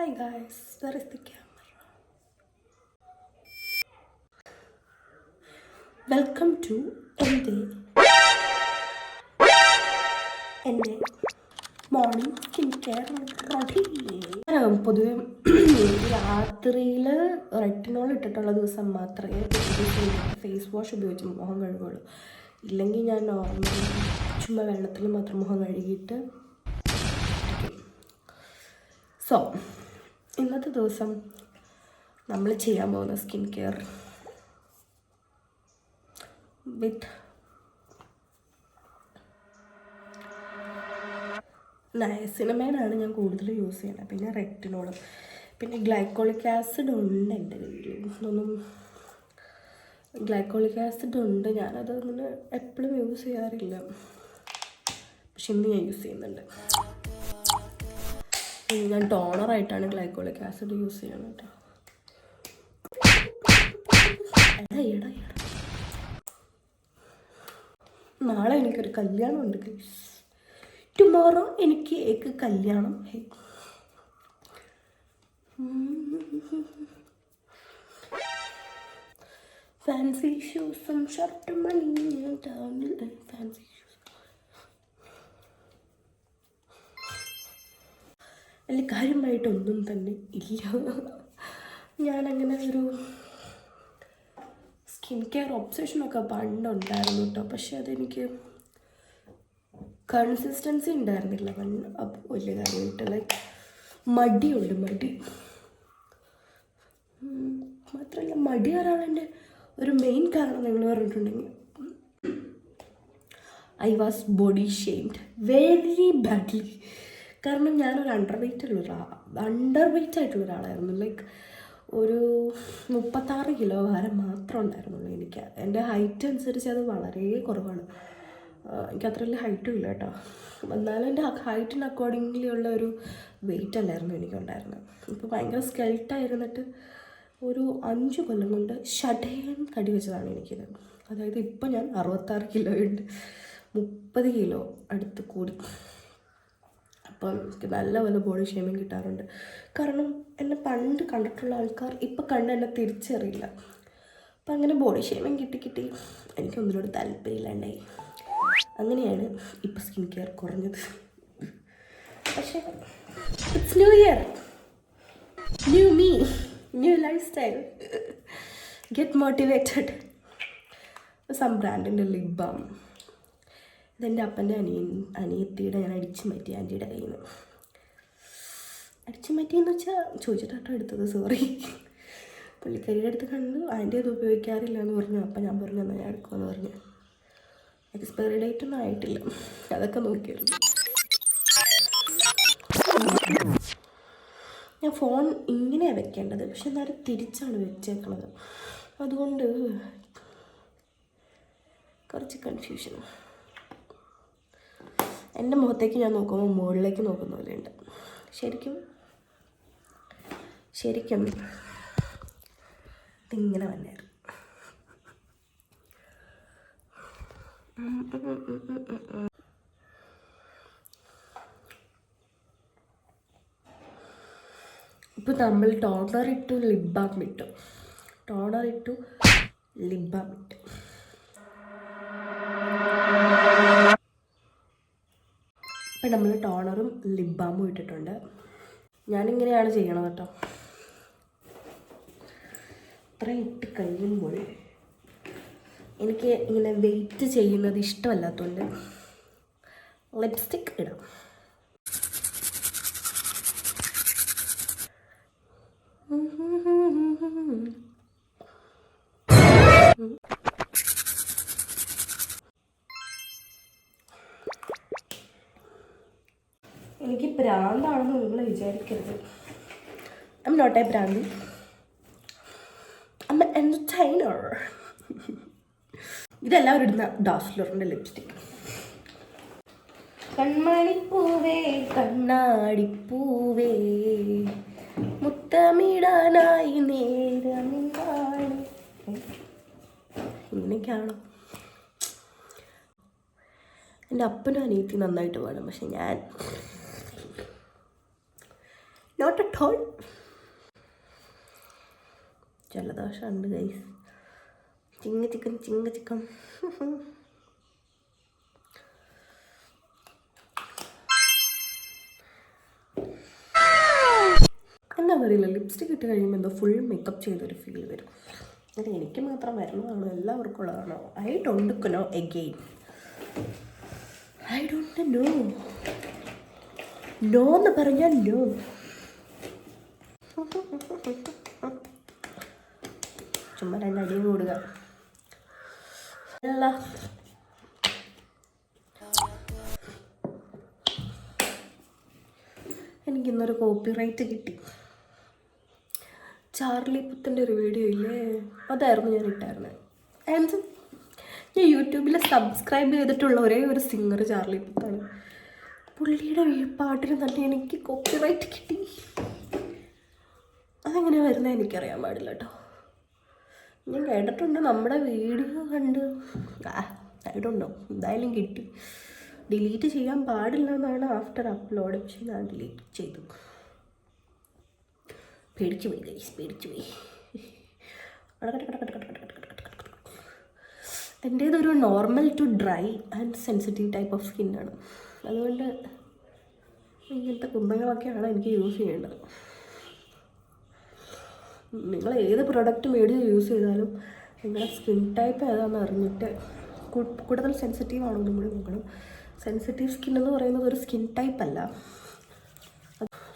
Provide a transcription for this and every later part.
Hi guys, where is the camera? Welcome to എൻ്റെ morning skin care routine. പൊതുവെ രാത്രിയിൽ retinol ഇട്ടിട്ടുള്ള ദിവസം മാത്രമേ ഫേസ് വാഷ് ഉപയോഗിച്ച് മുഖം കഴുകുള്ളൂ. ഇല്ലെങ്കിൽ ഞാൻ നോർമലി ചുമ്മാ വെള്ളത്തിൽ മാത്രം മുഖം കഴുകിയിട്ട്. സോ ഇന്നത്തെ ദിവസം നമ്മൾ ചെയ്യാൻ പോകുന്ന സ്കിൻ കെയർ വിത്ത് നയസിനമൈഡാണ് ഞാൻ കൂടുതൽ യൂസ് ചെയ്യുന്നത്. പിന്നെ റെറ്റിനോൾ, പിന്നെ ഗ്ലൈക്കോളിക് ആസിഡ് ഉണ്ട് എൻ്റെ കയ്യിൽ. ഗ്ലൈക്കോളിക് ആസിഡ് ഉണ്ട്, ഞാനത് അങ്ങനെ എപ്പോഴും യൂസ് ചെയ്യാറില്ല, പക്ഷെ ഇന്ന് ഞാൻ യൂസ് ചെയ്യുന്നുണ്ട്. ഞാൻ ടോണറായിട്ടാണ് ഗ്ലൈക്കോളിക് ആസിഡ് യൂസ് ചെയ്യണം കേട്ടോ. നാളെ എനിക്കൊരു കല്യാണം ഉണ്ട് ഗൈസ്. ടുമോറോ എനിക്ക് കല്യാണം. ഫാൻസി ഷൂസും ഷർട്ടും ഫാൻസി ഷൂസ് അല്ല, കാര്യമായിട്ടൊന്നും തന്നെ ഇല്ല. ഞാനങ്ങനെ ഒരു സ്കിൻ കെയർ ഒബ്സഷനൊക്കെ പണ്ടുണ്ടായിരുന്നു കേട്ടോ, പക്ഷെ അതെനിക്ക് കൺസിസ്റ്റൻസി ഉണ്ടായിരുന്നില്ല. അപ്പോൾ വലിയ കാര്യമായിട്ട് ലൈക്ക് മടി മാത്രമല്ല, മടി വരാണെൻ്റെ ഒരു മെയിൻ കാരണം നിങ്ങൾ പറഞ്ഞിട്ടുണ്ടെങ്കിൽ I was body shamed very badly. കാരണം ഞാനൊരു അണ്ടർ വെയ്റ്റ് ആയിട്ടുള്ള ഒരാളായിരുന്നു. ലൈക്ക് ഒരു 36 കിലോ ഭാരം മാത്രമേ ഉണ്ടായിരുന്നുള്ളൂ എനിക്ക്. എൻ്റെ ഹൈറ്റ് അനുസരിച്ച് അത് വളരെ കുറവാണ്. എനിക്ക് അത്ര വലിയ ഹൈറ്റും ഇല്ല കേട്ടോ. എന്നാലും എൻ്റെ ഹൈറ്റിന് അക്കോർഡിംഗ്ലി ഉള്ള ഒരു വെയിറ്റ് അല്ലായിരുന്നു എനിക്കുണ്ടായിരുന്നത്. ഇപ്പോൾ ഭയങ്കര സ്കെൽട്ടായിരുന്നിട്ട് ഒരു 5 കൊല്ലം കൊണ്ട് ഷടേൻ തടി വെച്ചതാണ് എനിക്കിത്. അതായത് ഇപ്പോൾ ഞാൻ 66 കിലോ ഉണ്ട്, 30 കിലോ അടുത്ത് കൂടി. അപ്പം എനിക്ക് നല്ലപോലെ ബോഡി ഷേമിങ് കിട്ടാറുണ്ട്. കാരണം എന്നെ പണ്ട് കണ്ടിട്ടുള്ള ആൾക്കാർ ഇപ്പം കണ്ട് എന്നെ തിരിച്ചറിയില്ല. അപ്പം അങ്ങനെ ബോഡി ഷേമിങ് കിട്ടി എനിക്കൊന്നിനോട് താല്പര്യമില്ലാണ്ടായി. അങ്ങനെയാണ് ഇപ്പം സ്കിൻ കെയർ കുറഞ്ഞത്. പക്ഷേ it's new year, new me, new lifestyle, get motivated. Some ബ്രാൻഡിൻ്റെ ലിപ് ബാം. ഇതെൻ്റെ അപ്പൻ്റെ അനിയത്തിയുടെ ഞാൻ അടിച്ചു മാറ്റി ആൻറ്റിയുടെ കയ്യിൽ നിന്ന്. അടിച്ചു മാറ്റിയെന്ന് വെച്ചാൽ ചോദിച്ചിട്ടാട്ടോ എടുത്തത്, സോറി. പുള്ളിക്കാരിയുടെ അടുത്ത് കണ്ടു, ആൻറ്റി അത് ഉപയോഗിക്കാറില്ല എന്ന് പറഞ്ഞു. അപ്പം ഞാൻ പറഞ്ഞു എന്നാൽ ഞാൻ എടുക്കുമെന്ന് പറഞ്ഞു. എക്സ്പയറി ഡേറ്റ് ഒന്നും ആയിട്ടില്ല, അതൊക്കെ നോക്കിയായിരുന്നു. ഞാൻ ഫോൺ ഇങ്ങനെയാണ് വെക്കേണ്ടത്, പക്ഷെ എന്നാലും തിരിച്ചാണ് വെച്ചേക്കണത്. അതുകൊണ്ട് കുറച്ച് കൺഫ്യൂഷൻ. എൻ്റെ മുഖത്തേക്ക് ഞാൻ നോക്കുമ്പോൾ മുകളിലേക്ക് നോക്കുന്ന പോലെയുണ്ട്. ശരിക്കും ഇതിങ്ങനെ വന്നായിരുന്നു. ഇപ്പോൾ നമ്മൾ ടോണർ ഇട്ടു ലിപ് ബാം ഇട്ടു. ഇപ്പം നമ്മൾ ടോണറും ലിപ് ബാമും ഇട്ടിട്ടുണ്ട്. ഞാനിങ്ങനെയാണ് ചെയ്യണത് കേട്ടോ. ഇത്ര ഇട്ട് കഴിയുമ്പോൾ എനിക്ക് ഇങ്ങനെ വെയിറ്റ് ചെയ്യുന്നത് ഇഷ്ടമല്ലാത്തതുകൊണ്ട് ലിപ്സ്റ്റിക്ക് ഇടാം. എനിക്ക് ഭ്രാന്താണെന്ന് നിങ്ങൾ വിചാരിക്കരുത്. ഐ എം നോട്ട് എ ഭ്രാന്തി, ഐ എം എ എൻ്റർടൈനർ. ഇതെല്ലാവരും ഇടുന്ന ഡാസ്ലറിൻ്റെ ലിപ്സ്റ്റിക്. കൺമണിപ്പൂവേ കണ്ണാടിപ്പൂവേ മുത്തമിടാനായി നേരമിതാണ്. ഇങ്ങനെയൊക്കെയാണോ? എൻ്റെ അപ്പനും അനിയത്തി നന്നായിട്ട് പാടും, പക്ഷെ നോട്ട് അറ്റ് ഓൾ. ജലദോഷമുണ്ട് ഗൈസ്. ചിങ്ങ ചിക്കൻ എന്താ പറയില്ല, ലിപ്സ്റ്റിക് ഇട്ട് കഴിയുമ്പോൾ എന്തോ ഫുൾ മേക്കപ്പ് ചെയ്തൊരു ഫീൽ വരും. അത് എനിക്ക് മാത്രം വരുന്നതാണോ എല്ലാവർക്കും ഉള്ളതാണോ? I don't know again. I don't know. No എന്ന് പറഞ്ഞാൽ നോ. ചുമ്മാ രണ്ടടിയും കൂടുക അല്ല. എനിക്കിന്നൊരു കോപ്പിറൈറ്റ് കിട്ടി. ചാർലി പുത്തൻ്റെ ഒരു വീഡിയോ ഇല്ലേ, അതായിരുന്നു ഞാൻ ഇട്ടായിരുന്നത്. ആൻഡ് ഞാൻ യൂട്യൂബിൽ സബ്സ്ക്രൈബ് ചെയ്തിട്ടുള്ള ഒരേ ഒരു സിംഗർ ചാർലി പുത്താണ്. പുള്ളിയുടെ പാട്ടിന് തന്നെ എനിക്ക് കോപ്പിറൈറ്റ് കിട്ടി. അതെങ്ങനെയാണ് വരുന്നത് എനിക്കറിയാൻ പാടില്ല കേട്ടോ. ഞാൻ കേട്ടിട്ടുണ്ട്, നമ്മുടെ വീഡിയോ കണ്ട് ആയിട്ടുണ്ടോ, എന്തായാലും കിട്ടി. ഡിലീറ്റ് ചെയ്യാൻ പാടില്ല എന്നാണ് ആഫ്റ്റർ അപ്ലോഡ്, പക്ഷെ ഞാൻ ഡിലീറ്റ് ചെയ്തു. പേടിച്ചു പോയി ഗൈസ്, പേടിച്ചു പോയി. എൻ്റേതൊരു normal to dry and sensitive type of സ്കിന്നാണ്. അതുകൊണ്ട് ഇങ്ങനത്തെ കുമ്പങ്ങളൊക്കെയാണ് എനിക്ക് യൂസ് ചെയ്യേണ്ടത്. നിങ്ങൾ ഏത് പ്രൊഡക്റ്റ് മേടിച്ച് യൂസ് ചെയ്താലും നിങ്ങളുടെ സ്കിൻ ടൈപ്പ് ഏതാണെന്ന് അറിഞ്ഞിട്ട് കൂടുതൽ സെൻസിറ്റീവ് ആണോ നമ്മൾ നോക്കണം. സെൻസിറ്റീവ് സ്കിൻ എന്ന് പറയുന്നത് ഒരു സ്കിൻ ടൈപ്പ് അല്ല,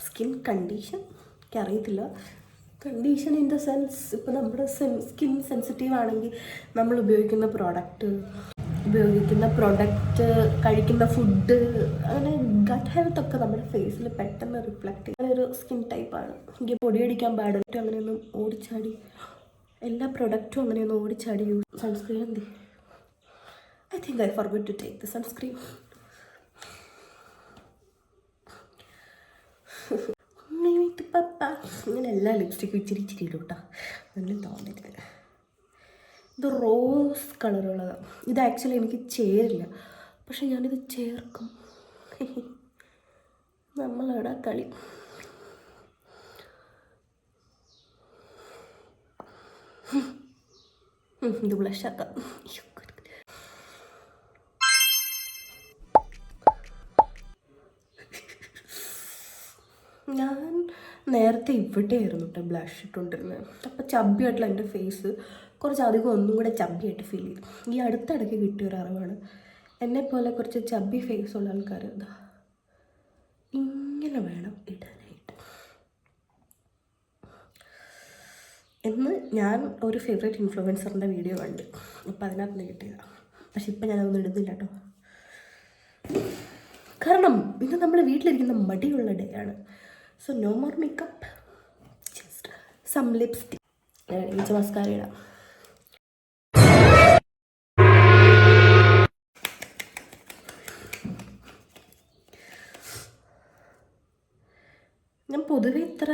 സ്കിൻ കണ്ടീഷൻ. എനിക്കറിയത്തില്ല, കണ്ടീഷൻ ഇൻ ദ സെൻസ് ഇപ്പോൾ നമ്മുടെ സ്കിൻ സെൻസിറ്റീവ് ആണെങ്കിൽ നമ്മൾ ഉപയോഗിക്കുന്ന പ്രോഡക്റ്റ്, കഴിക്കുന്ന ഫുഡ്, അങ്ങനെ ഗട്ട് ഹെൽത്ത് ഒക്കെ നമ്മുടെ ഫേസിൽ പെട്ടെന്ന് റിഫ്ലക്റ്റ് ചെയ്യുന്ന ഒരു സ്കിൻ ടൈപ്പാണ്. എനിക്ക് പൊടിയടിക്കാൻ പാടില്ല, അങ്ങനെയൊന്നും ഓടിച്ചാടി എല്ലാ പ്രൊഡക്റ്റും അങ്ങനെയൊന്നും ഓടിച്ചാടി സൺസ്ക്രീൻ എന്ത് I think I forgot to take the sunscreen. ഇങ്ങനെ എല്ലാ ലിപ്സ്റ്റിക്കും ഇച്ചിരി ഇടും കേട്ടോ, നല്ല തോന്നരുത്. ഇത് റോസ് കളറുള്ളതാണ്. ഇത് ആക്ച്വലി എനിക്ക് ചേരില്ല, പക്ഷെ ഞാനിത് ചേർക്കും. നമ്മളവിടെ കളി. ഇത് ബ്ലഷാക്കാം. ഞാൻ നേരത്തെ ഇവിടെയായിരുന്നു കേട്ടോ ബ്ലഷ് ഇട്ടുകൊണ്ടിരുന്നത്. അപ്പോൾ ചബ്ബിയായിട്ടുള്ള എൻ്റെ ഫേസ് കുറച്ചധികം ഒന്നും കൂടെ ചബ്ബിയായിട്ട് ഫീൽ ചെയ്തു. ഈ അടുത്തിടയ്ക്ക് കിട്ടിയൊരു അറിവാണ്. എന്നെപ്പോലെ കുറച്ച് ചബ്ബി ഫേസ് ഉള്ള ആൾക്കാർ എന്താ ഇങ്ങനെ വേണം ഇടാനായിട്ട് എന്ന് ഞാൻ ഒരു ഫേവറേറ്റ് ഇൻഫ്ലുവൻസറിൻ്റെ വീഡിയോ കണ്ട്. അപ്പം അതിനകത്ത് നിന്ന് കിട്ടിയതാണ്. പക്ഷെ ഇപ്പം ഞാനതൊന്നും ഇടുന്നില്ല കേട്ടോ, കാരണം ഇന്ന് നമ്മൾ വീട്ടിലിരിക്കുന്ന മടിയുള്ള ഡേ ആണ്. So no more makeup, just some lipstick. എനിക്ക് മസ്കാര ഇടാം. ഞാൻ പൊതുവെ ഇത്ര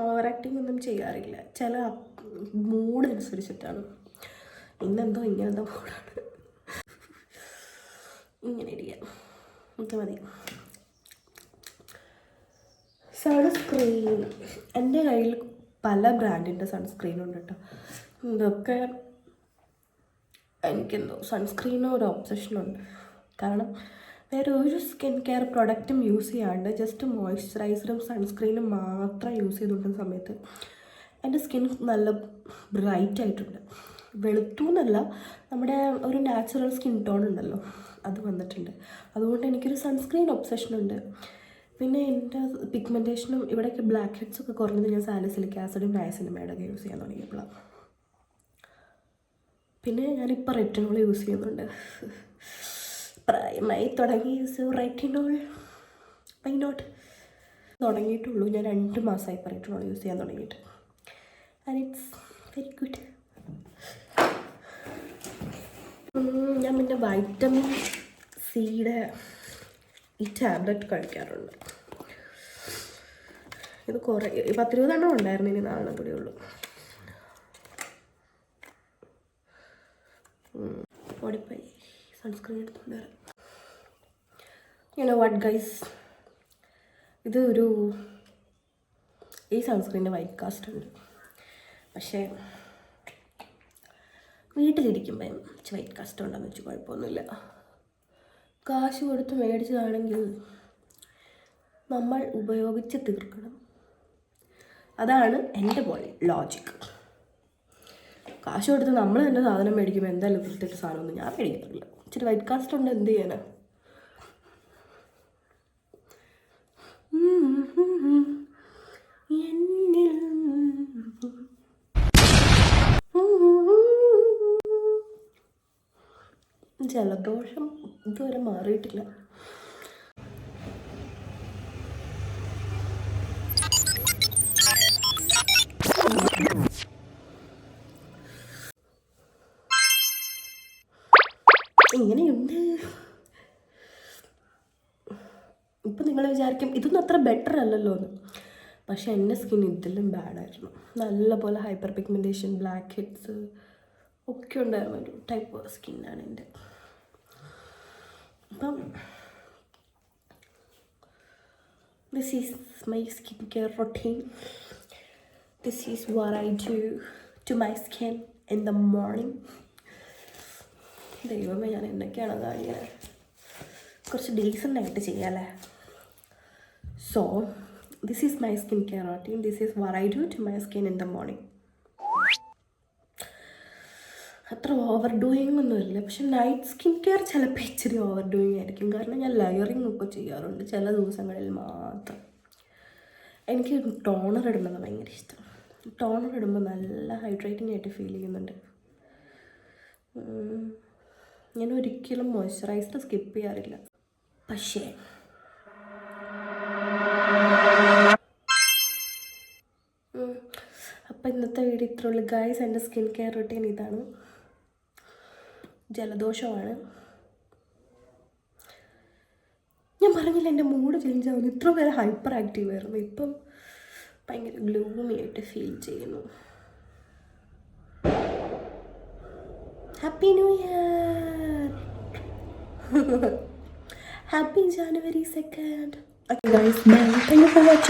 ഓവർ ആക്ടിങ് ഒന്നും ചെയ്യാറില്ല, ചില മൂഡ് അനുസരിച്ചിട്ടാണ്. ഇന്നെന്തോ ഇങ്ങനെന്തോ മൂഡാണ്, ഇങ്ങനെ ഇരിക്കാം. ഇത് മതി. സൺസ്ക്രീൻ എൻ്റെ കയ്യിൽ പല ബ്രാൻഡിൻ്റെ സൺസ്ക്രീനുണ്ട് കേട്ടോ. ഇതൊക്കെ എനിക്കെന്തോ സൺസ്ക്രീനോ ഒരു ഒബ്സഷനുണ്ട്. കാരണം വേറെ ഒരു സ്കിൻ കെയർ പ്രൊഡക്റ്റും യൂസ് ചെയ്യാണ്ട് ജസ്റ്റ് മോയ്സ്ചറൈസറും സൺസ്ക്രീനും മാത്രം യൂസ് ചെയ്തുകൊണ്ടിരുന്ന സമയത്ത് എൻ്റെ സ്കിൻ നല്ല ബ്രൈറ്റ് ആയിട്ടുണ്ട്. വെളുത്തു എന്നല്ല, നമ്മുടെ ഒരു നാച്ചുറൽ സ്കിൻ ടോൺ ഉണ്ടല്ലോ അത് വന്നിട്ടുണ്ട്. അതുകൊണ്ട് എനിക്കൊരു സൺസ്ക്രീൻ ഒബ്സഷനുണ്ട്. പിന്നെ എൻ്റെ പിഗ്മെൻറ്റേഷനും ഇവിടെയൊക്കെ ബ്ലാക്ക് ഹെഡ്സൊക്കെ കുറഞ്ഞത് ഞാൻ സാലിസിലിക് ആസിഡും നയസിനമൈഡൊക്കെ യൂസ് ചെയ്യാൻ തുടങ്ങിയപ്പോഴാണ്. പിന്നെ ഞാനിപ്പോൾ റെറ്റിനോൾ യൂസ് ചെയ്യുന്നുണ്ട്. പ്രായമായി തുടങ്ങി. സോ റെറ്റിനോൾ വൈ നോട്ട് തുടങ്ങിയിട്ടുള്ളൂ. ഞാൻ 2 മാസമായി ഇപ്പോൾ റെറ്റിനോൾ യൂസ് ചെയ്യാൻ തുടങ്ങിയിട്ട്. And it's very good. ഞാൻ പിന്നെ വൈറ്റമിൻ സിയുടെ ഈ ടാബ്ലറ്റ് കഴിക്കാറുണ്ട്. ഇത് കുറേ 10-20 എണ്ണം ഉണ്ടായിരുന്നു, ഇനി 4 കൂടെ ഉള്ളൂ. ഓടിപ്പോയി സൺസ്ക്രീൻ എടുത്തുകൊണ്ട് വരാം. യു നോ വാട്ട് ഗൈസ്, ഇത് ഒരു ഈ സൺസ്ക്രീനിൻ്റെ വൈറ്റ് കാസ്റ്റ് ഉണ്ട്. പക്ഷേ വീട്ടിലിരിക്കുമ്പോൾ വൈറ്റ് കാസ്റ്റ് ഉണ്ടെന്ന് വെച്ച് കുഴപ്പമൊന്നുമില്ല. കാശ് കൊടുത്ത് മേടിച്ചതാണെങ്കിൽ നമ്മൾ ഉപയോഗിച്ച് തീർക്കണം. അതാണ് എൻ്റെ ലോജിക്ക്. കാശ് കൊടുത്ത് നമ്മൾ തന്നെ സാധനം മേടിക്കുമ്പോൾ എന്തായാലും വൃത്തിയിട്ട് സാധനമൊന്നും ഞാൻ മേടിക്കാറില്ല. ഇച്ചിരി വൈറ്റ് കാസ്റ്റ് ഉണ്ട്, എന്ത് ചെയ്യാനാ. ജലദോഷം ഇതുവരെ മാറിയിട്ടില്ല. ഇങ്ങനെയുണ്ട്. ഇപ്പം നിങ്ങൾ വിചാരിക്കും ഇതൊന്നും അത്ര ബെറ്റർ അല്ലല്ലോ എന്ന്. പക്ഷെ എൻ്റെ സ്കിൻ ഇതിലും ബാഡായിരുന്നു. നല്ലപോലെ ഹൈപ്പർ പിഗ്മെൻറ്റേഷൻ, ബ്ലാക്ക് ഹെഡ്സ് ഒക്കെ ഉണ്ടായിരുന്ന ഒരു ടൈപ്പ് സ്കിന്നാണ് എൻ്റെ. അപ്പം this is my skin care routine. This is what I do to my skin in the morning. ദൈവമേ, ഞാൻ എന്തൊക്കെയാണ് കാണിക്കുന്നത്. കുറച്ച് ഡീസൻ്റായിട്ട് ചെയ്യാമല്ലേ. So this is my skin care routine. This is what I do to my skin in the morning. അത്ര over doing ഒന്നുമില്ല. പക്ഷെ നൈറ്റ് സ്കിൻ കെയർ ചിലപ്പോൾ ഇച്ചിരി ഓവർ ഡൂയിങ് ആയിരിക്കും. കാരണം ഞാൻ ലെയറിങ് ഒക്കെ ചെയ്യാറുണ്ട് ചില ദിവസങ്ങളിൽ മാത്രം. എനിക്ക് ടോണർ ഇടുന്നത് ഭയങ്കര ഇഷ്ടം. ടോണർ ഇടുമ്പോൾ നല്ല ഹൈഡ്രേറ്റിംഗ് ആയിട്ട് ഫീൽ ചെയ്യുന്നുണ്ട്. ഞാൻ ഒരിക്കലും മോയ്സ്ചറൈസർ സ്കിപ്പ് ചെയ്യാറില്ല. പക്ഷേ അപ്പം ഇന്നത്തെ വീഡിയോ ഇത്ര ഉള്ളൂ ഗൈസ്. എൻ്റെ സ്കിൻ കെയർ റൊട്ടീൻ ഇതാണ്. ജലദോഷമാണ്. ഞാൻ പറഞ്ഞില്ല എൻ്റെ മൂഡ് ചേഞ്ച് ആവുന്നു. ഇത്ര പേരെ ഹൈപ്പർ ആക്റ്റീവ് ആയിരുന്നു, ഇപ്പം ഭയങ്കര ഗ്ലൂമി ആയിട്ട് ഫീൽ ചെയ്യുന്നു. Happy new year. Happy January 2nd. Okay guys, bye. Thank you for watching.